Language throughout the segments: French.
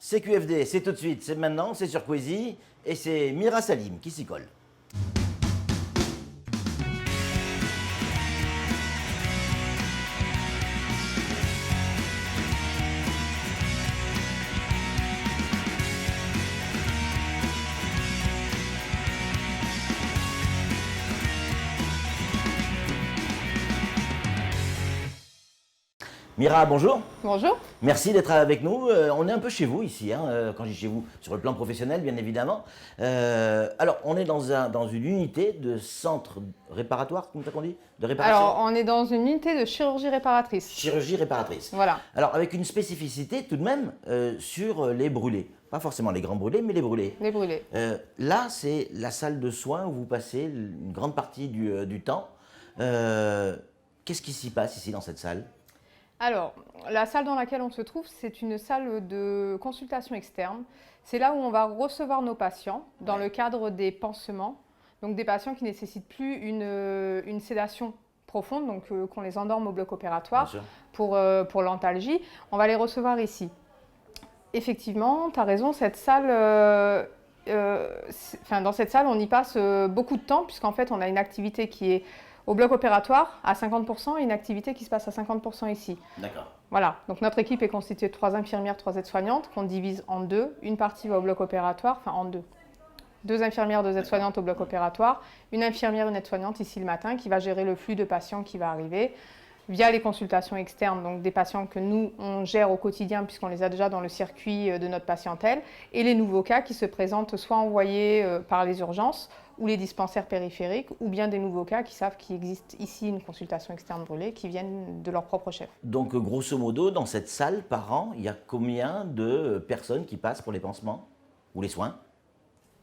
C'est QFD, c'est tout de suite, c'est maintenant, c'est sur Queasy et c'est Mira Salim qui s'y colle. Mira, bonjour. Bonjour. Merci d'être avec nous. On est un peu chez vous ici, hein, quand je dis chez vous, sur le plan professionnel, bien évidemment. Alors, on est dans une unité de centre réparatoire, comme ça qu'on dit, de réparation. Alors, on est dans une unité de chirurgie réparatrice. Chirurgie réparatrice. Voilà. Alors, avec une spécificité tout de même sur les brûlés. Pas forcément les grands brûlés, mais les brûlés. Les brûlés. Là, c'est la salle de soins où vous passez une grande partie du temps. Qu'est-ce qui s'y passe ici dans cette salle ? Alors, la salle dans laquelle on se trouve, c'est une salle de consultation externe. C'est là où on va recevoir nos patients dans le cadre des pansements. Donc des patients qui ne nécessitent plus une sédation profonde, donc qu'on les endorme au bloc opératoire pour l'antalgie. On va les recevoir ici. Effectivement, tu as raison, cette salle, dans cette salle, on y passe beaucoup de temps puisqu'en fait, on a une activité qui est au bloc opératoire à 50% et une activité qui se passe à 50% ici. D'accord. Voilà, donc notre équipe est constituée de 3 infirmières, 3 aides-soignantes qu'on divise en deux. Une partie va au bloc opératoire, enfin en deux. 2 infirmières, 2 aides-soignantes au bloc opératoire. Une infirmière, une aide-soignante ici le matin qui va gérer le flux de patients qui va arriver via les consultations externes, donc des patients que nous, on gère au quotidien puisqu'on les a déjà dans le circuit de notre patientèle, et les nouveaux cas qui se présentent soit envoyés par les urgences ou les dispensaires périphériques, ou bien des nouveaux cas qui savent qu'il existe ici une consultation externe brûlée qui viennent de leur propre chef. Donc, grosso modo, dans cette salle, par an, il y a combien de personnes qui passent pour les pansements ou les soins ?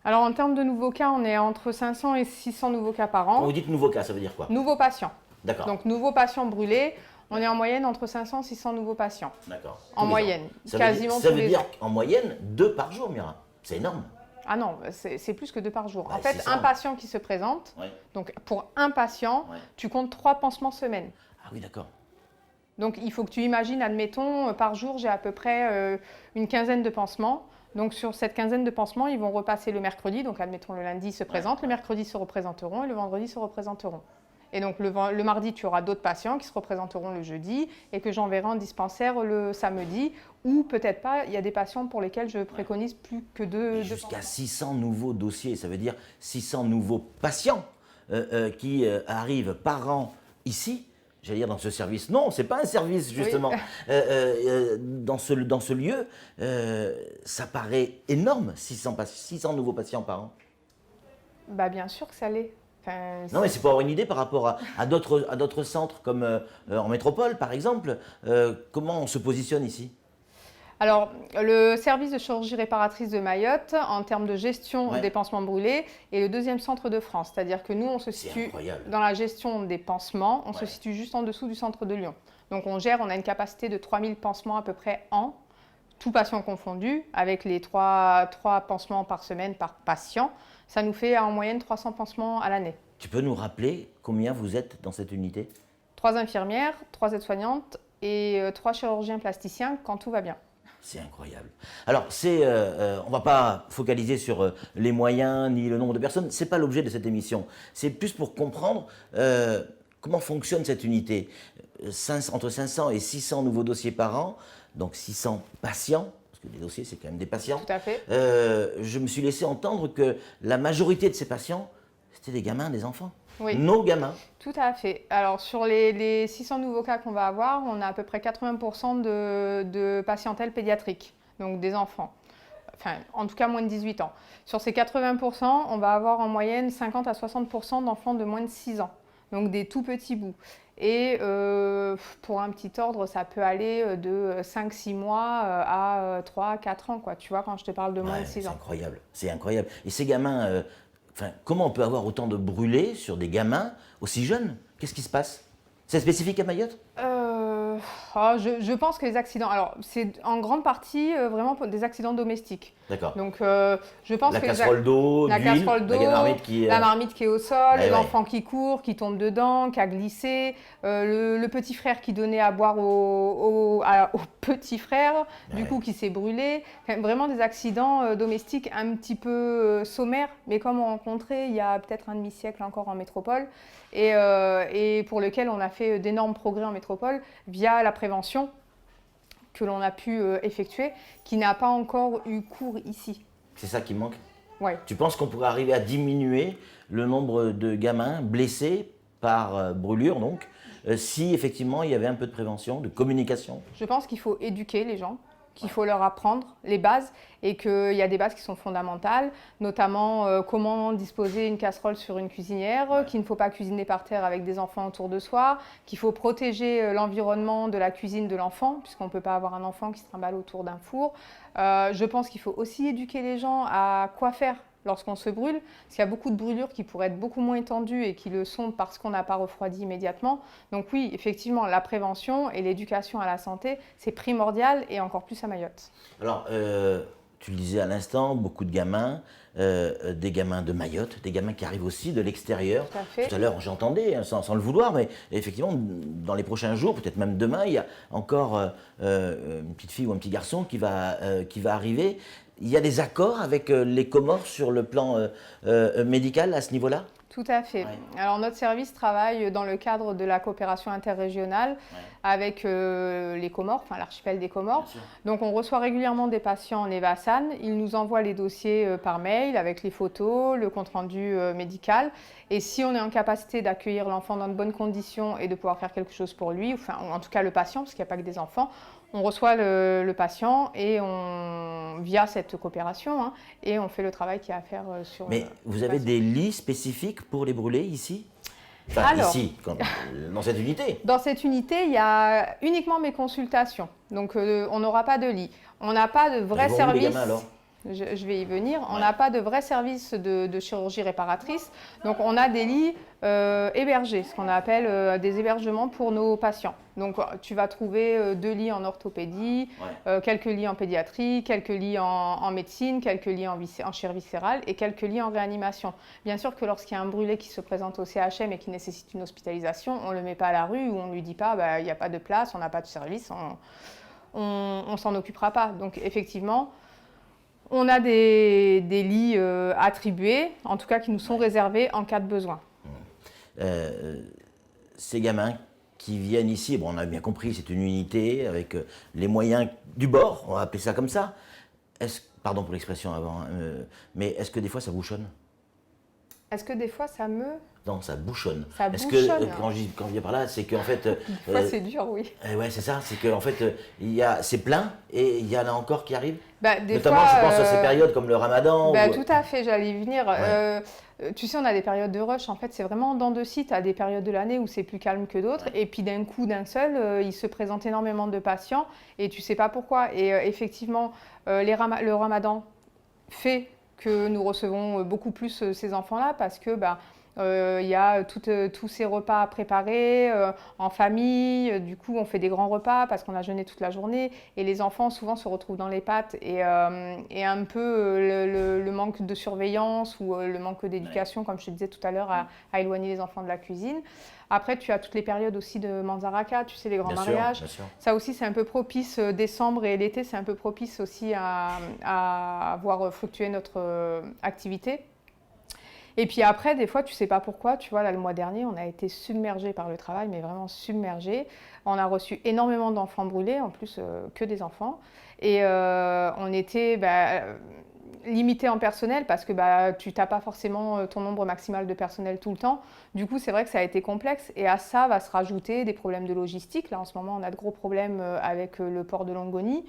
Alors, en termes de nouveaux cas, on est entre 500 et 600 nouveaux cas par an. Quand vous dites nouveaux cas, ça veut dire quoi ? Nouveaux patients. D'accord. Donc, nouveaux patients brûlés, on est en moyenne entre 500 et 600 nouveaux patients. D'accord. En moyenne, quasiment tous les ans. Ça veut dire qu'en moyenne, 2 par jour, Mira. C'est énorme. Ah non, c'est plus que 2 par jour. Ouais, en fait, un patient qui se présente, donc pour un patient, tu comptes 3 pansements semaine. Ah oui, d'accord. Donc il faut que tu imagines, admettons, par jour, j'ai à peu près une quinzaine de pansements. Donc sur cette quinzaine de pansements, ils vont repasser le mercredi. Donc admettons, le lundi, ils se présentent, le mercredi, ils se représenteront et le vendredi, ils se représenteront. Et donc le mardi, tu auras d'autres patients qui se représenteront le jeudi et que j'enverrai en dispensaire le samedi. Ou peut-être pas, il y a des patients pour lesquels je préconise plus que 2. Jusqu'à 600 nouveaux dossiers, ça veut dire 600 nouveaux patients qui arrivent par an ici. J'allais dire dans ce service. Non, ce n'est pas un service justement. Oui. Dans ce lieu, ça paraît énorme, 600 nouveaux patients par an. Bah, bien sûr que ça l'est. Non, mais c'est pour avoir une idée par rapport à d'autres centres comme en métropole, par exemple. Comment on se positionne ici ? Alors, le service de chirurgie réparatrice de Mayotte, en termes de gestion des pansements brûlés, est le 2e centre de France. C'est-à-dire que nous, on se situe dans la gestion des pansements, on se situe juste en dessous du centre de Lyon. Donc, on a une capacité de 3000 pansements à peu près an, tout patient confondu, avec les 3 pansements par semaine par patient. Ça nous fait en moyenne 300 pansements à l'année. Tu peux nous rappeler combien vous êtes dans cette unité ? 3 infirmières, 3 aides-soignantes et 3 chirurgiens plasticiens quand tout va bien. C'est incroyable. Alors, on ne va pas focaliser sur les moyens ni le nombre de personnes. Ce n'est pas l'objet de cette émission. C'est plus pour comprendre comment fonctionne cette unité. Entre 500 et 600 nouveaux dossiers par an, donc 600 patients. Parce que des dossiers, c'est quand même des patients. Tout à fait. Je me suis laissé entendre que la majorité de ces patients, c'était des gamins, des enfants. Oui. Nos gamins. Tout à fait. Alors, sur les 600 nouveaux cas qu'on va avoir, on a à peu près 80% de patientèle pédiatrique, donc des enfants. Enfin, en tout cas, moins de 18 ans. Sur ces 80%, on va avoir en moyenne 50 à 60% d'enfants de moins de 6 ans, donc des tout petits bouts. Et pour un petit ordre, ça peut aller de 5-6 mois à 3-4 ans, quoi. Tu vois, quand je te parle de moins de 6 ans. C'est incroyable, c'est incroyable. Et ces gamins, comment on peut avoir autant de brûlés sur des gamins aussi jeunes ? Qu'est-ce qui se passe ? C'est spécifique à Mayotte ? Oh, je pense que les accidents, alors c'est en grande partie vraiment des accidents domestiques. D'accord. Donc je pense La que casserole d'eau, la d'huile, casserole d'eau, la marmite qui... la marmite qui est au sol, ouais. l'enfant qui court, qui tombe dedans, qui a glissé, le petit frère qui donnait à boire au petit frère, du coup qui s'est brûlé. Enfin, vraiment des accidents domestiques un petit peu sommaires, mais comme on rencontrait il y a peut-être un demi-siècle encore en métropole, et pour lequel on a fait d'énormes progrès en métropole via la prévention que l'on a pu effectuer, qui n'a pas encore eu cours ici. C'est ça qui manque? Ouais. Tu penses qu'on pourrait arriver à diminuer le nombre de gamins blessés par brûlure, donc, si effectivement il y avait un peu de prévention, de communication? Je pense qu'il faut éduquer les gens, qu'il faut leur apprendre les bases et qu'il y a des bases qui sont fondamentales, notamment comment disposer une casserole sur une cuisinière, qu'il ne faut pas cuisiner par terre avec des enfants autour de soi, qu'il faut protéger l'environnement de la cuisine de l'enfant, puisqu'on ne peut pas avoir un enfant qui se trimballe autour d'un four. Je pense qu'il faut aussi éduquer les gens à quoi faire lorsqu'on se brûle, parce qu'il y a beaucoup de brûlures qui pourraient être beaucoup moins étendues et qui le sont parce qu'on n'a pas refroidi immédiatement. Donc oui, effectivement, la prévention et l'éducation à la santé, c'est primordial et encore plus à Mayotte. Alors, tu le disais à l'instant, beaucoup de gamins, des gamins de Mayotte, des gamins qui arrivent aussi de l'extérieur. Tout à l'heure, j'entendais, hein, sans le vouloir, mais effectivement, dans les prochains jours, peut-être même demain, il y a encore une petite fille ou un petit garçon qui va arriver. Il y a des accords avec les Comores sur le plan médical à ce niveau-là? Tout à fait. Ouais. Alors notre service travaille dans le cadre de la coopération interrégionale avec les Comores, enfin l'archipel des Comores. Donc on reçoit régulièrement des patients en Evassan. Ils nous envoient les dossiers par mail avec les photos, le compte-rendu médical. Et si on est en capacité d'accueillir l'enfant dans de bonnes conditions et de pouvoir faire quelque chose pour lui, enfin en tout cas le patient, parce qu'il n'y a pas que des enfants, on reçoit le patient et via cette coopération, hein, et on fait le travail qu'il y a à faire sur. Mais vous avez des lits spécifiques pour les brûlés ici? Enfin, alors, ici, dans cette unité? Dans cette unité, il y a uniquement mes consultations. Donc, on n'aura pas de lit. On n'a pas de vrai service. Les gamins, alors? Je vais y venir. On n'a pas de vrai service de chirurgie réparatrice. Donc, on a des lits hébergés, ce qu'on appelle des hébergements pour nos patients. Donc, tu vas trouver 2 lits en orthopédie, quelques lits en pédiatrie, quelques lits en médecine, quelques lits en chirurgie viscérale et quelques lits en réanimation. Bien sûr que lorsqu'il y a un brûlé qui se présente au CHM et qui nécessite une hospitalisation, on ne le met pas à la rue ou on ne lui dit pas il n'y a pas de place, on n'a pas de service, on s'en occupera pas. Donc, effectivement, on a des lits attribués, en tout cas qui nous sont réservés en cas de besoin. Ces gamins qui viennent ici, bon, on a bien compris, c'est une unité avec les moyens du bord, on va appeler ça comme ça. Pardon pour l'expression avant, mais est-ce que des fois ça bouchonne? Est-ce que des fois ça me... Non, ça bouchonne. Ça Est-ce bouchonne. que quand je viens par là, c'est qu'en fait... Des fois c'est dur, oui. Ouais, c'est ça, c'est qu'en fait, c'est plein et il y en a encore qui arrivent. Notamment, je pense à ces périodes comme le ramadan. Tout à fait, j'allais y venir. Ouais. Tu sais, on a des périodes de rush, en fait, c'est vraiment dans de sites, à des périodes de l'année où c'est plus calme que d'autres. Et puis d'un coup, d'un seul, il se présente énormément de patients et tu ne sais pas pourquoi. Et effectivement, le ramadan fait que nous recevons beaucoup plus ces enfants-là parce que... il y a tous ces repas à préparer en famille. Du coup, on fait des grands repas parce qu'on a jeûné toute la journée. Et les enfants, souvent, se retrouvent dans les pattes. Et un peu le manque de surveillance ou le manque d'éducation, comme je te disais tout à l'heure, à éloigner les enfants de la cuisine. Après, tu as toutes les périodes aussi de Manzaraka, tu sais, les grands mariages. Bien sûr. Ça aussi, c'est un peu propice. Décembre et l'été, c'est un peu propice aussi à voir fluctuer notre activité. Et puis après, des fois, tu ne sais pas pourquoi. Tu vois, là, le mois dernier, on a été submergés par le travail, mais vraiment submergés. On a reçu énormément d'enfants brûlés, en plus que des enfants. Et on était limité en personnel parce que tu n'as pas forcément ton nombre maximal de personnel tout le temps. Du coup, c'est vrai que ça a été complexe. Et à ça va se rajouter des problèmes de logistique. Là, en ce moment, on a de gros problèmes avec le port de Longoni.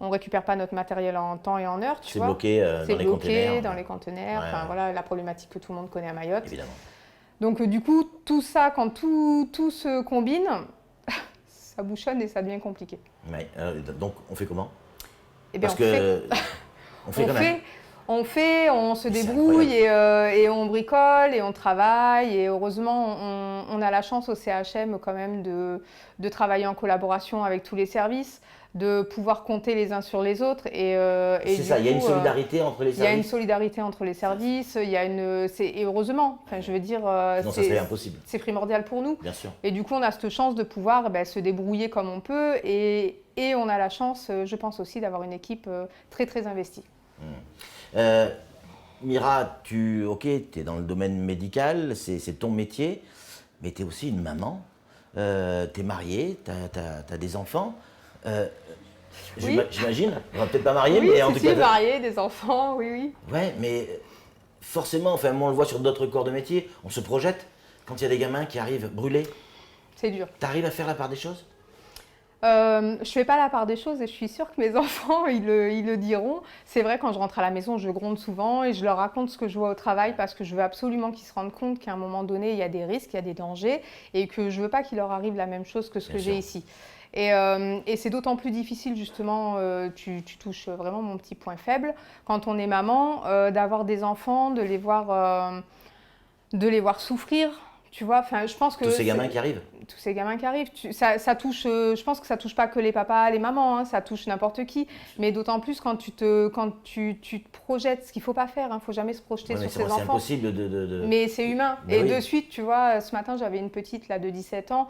On ne récupère pas notre matériel en temps et en heure, tu vois. C'est bloqué dans les conteneurs. Ouais. Enfin, voilà la problématique que tout le monde connaît à Mayotte. Évidemment. Donc, du coup, tout ça, quand tout se combine, ça bouchonne et ça devient compliqué. Ouais, donc, on fait comment? Eh bien, Parce que on fait quand même. On fait, on se C'est débrouille et on bricole et on travaille. Et heureusement, on a la chance au CHM quand même de travailler en collaboration avec tous les services, de pouvoir compter les uns sur les autres. C'est ça, il y a une solidarité entre les services. Il y a une solidarité entre les services, et heureusement, enfin, je veux dire, Sinon, ça serait impossible. C'est primordial pour nous. Bien sûr. Et du coup, on a cette chance de pouvoir se débrouiller comme on peut et on a la chance, je pense aussi, d'avoir une équipe très très investie. Mira, tu es dans le domaine médical, c'est ton métier, mais tu es aussi une maman, tu es mariée, tu as des enfants. Oui. J'imagine, peut-être pas mariée, Oui, mais en tout cas. mariée, des enfants, oui, oui. Ouais, mais forcément, enfin, moi on le voit sur d'autres corps de métier, on se projette quand il y a des gamins qui arrivent brûlés. C'est dur. Tu arrives à faire la part des choses? Je fais pas la part des choses et je suis sûre que mes enfants, ils le diront. C'est vrai, quand je rentre à la maison, je gronde souvent et je leur raconte ce que je vois au travail parce que je veux absolument qu'ils se rendent compte qu'à un moment donné, il y a des risques, il y a des dangers et que je veux pas qu'il leur arrive la même chose que ce que j'ai ici. Et c'est d'autant plus difficile, justement, tu touches vraiment mon petit point faible, quand on est maman, d'avoir des enfants, de les voir souffrir. Tu vois, enfin, je pense que tous ces gamins qui arrivent. Tous ces gamins qui arrivent. Ça touche, je pense que ça touche pas que les papas, les mamans, hein, ça touche n'importe qui. Mais d'autant plus quand tu te projettes, ce qu'il faut pas faire, hein, faut jamais se projeter sur ses enfants. C'est impossible de... Mais c'est humain. Mais de suite, tu vois, ce matin, j'avais une petite là de 17 ans.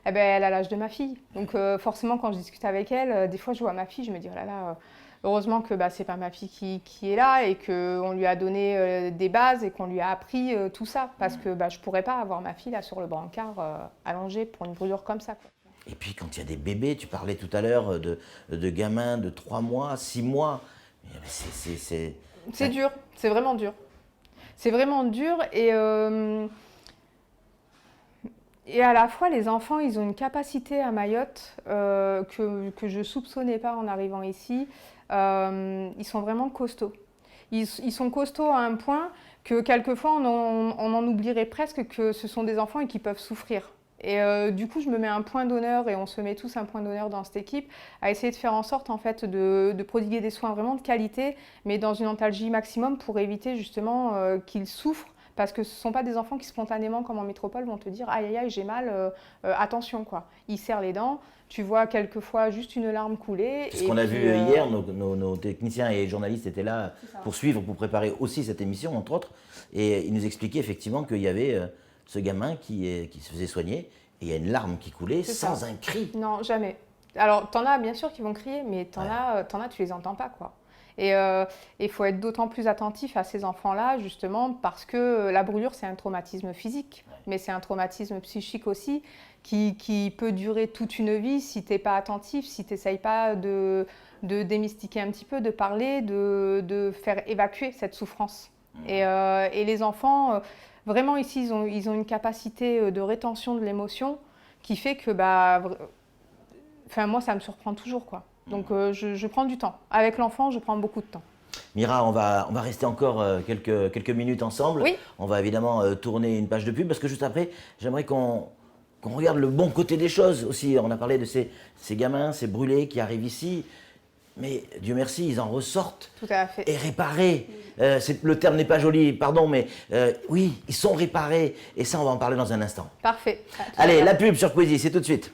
Eh ben, elle a l'âge de ma fille. Donc forcément, quand je discute avec elle, des fois, je vois ma fille, je me dis, oh là là, heureusement que c'est pas ma fille qui est là et qu'on lui a donné des bases et qu'on lui a appris tout ça. Parce que je pourrais pas avoir ma fille là sur le brancard allongée pour une brûlure comme ça, quoi. Et puis quand il y a des bébés, tu parlais tout à l'heure de gamins de 3 mois, 6 mois. C'est dur, c'est vraiment dur. C'est vraiment dur et à la fois, les enfants, ils ont une capacité à Mayotte que je ne soupçonnais pas en arrivant ici. Ils sont vraiment costauds. Ils sont costauds à un point que quelquefois, on en oublierait presque que ce sont des enfants et qu'ils peuvent souffrir. Et du coup, je me mets un point d'honneur et on se met tous un point d'honneur dans cette équipe à essayer de faire en sorte en fait, de prodiguer des soins vraiment de qualité, mais dans une antalgie maximum pour éviter justement qu'ils souffrent. Parce que ce ne sont pas des enfants qui spontanément, comme en métropole, vont te dire « aïe aïe aïe, j'ai mal, attention ». Ils serrent les dents, tu vois quelquefois juste une larme couler. C'est ce qu'on a vu hier, nos techniciens et journalistes étaient là pour suivre, pour préparer aussi cette émission, entre autres. Et ils nous expliquaient effectivement qu'il y avait ce gamin qui se faisait soigner et il y a une larme qui coulait sans un cri. Non, jamais. Alors, t'en as bien sûr qui vont crier, mais t'en as, tu les entends pas, quoi. Et il faut être d'autant plus attentif à ces enfants-là, justement, parce que la brûlure, c'est un traumatisme physique, mais c'est un traumatisme psychique aussi, qui peut durer toute une vie si tu n'es pas attentif, si tu n'essayes pas de démystiquer un petit peu, de parler, de faire évacuer cette souffrance. Et les enfants, vraiment ici, ils ont une capacité de rétention de l'émotion qui fait que, moi, ça me surprend toujours, quoi. Donc je prends du temps. Avec l'enfant, je prends beaucoup de temps. Mira, on va rester encore quelques minutes ensemble. Oui. On va évidemment tourner une page de pub parce que juste après, j'aimerais qu'on regarde le bon côté des choses aussi. On a parlé de ces gamins, ces brûlés qui arrivent ici. Mais Dieu merci, ils en ressortent. Tout à fait. Et réparés. Le terme n'est pas joli, pardon, mais oui, ils sont réparés. Et ça, on va en parler dans un instant. Parfait. Allez, la pub sur Poésie, c'est tout de suite.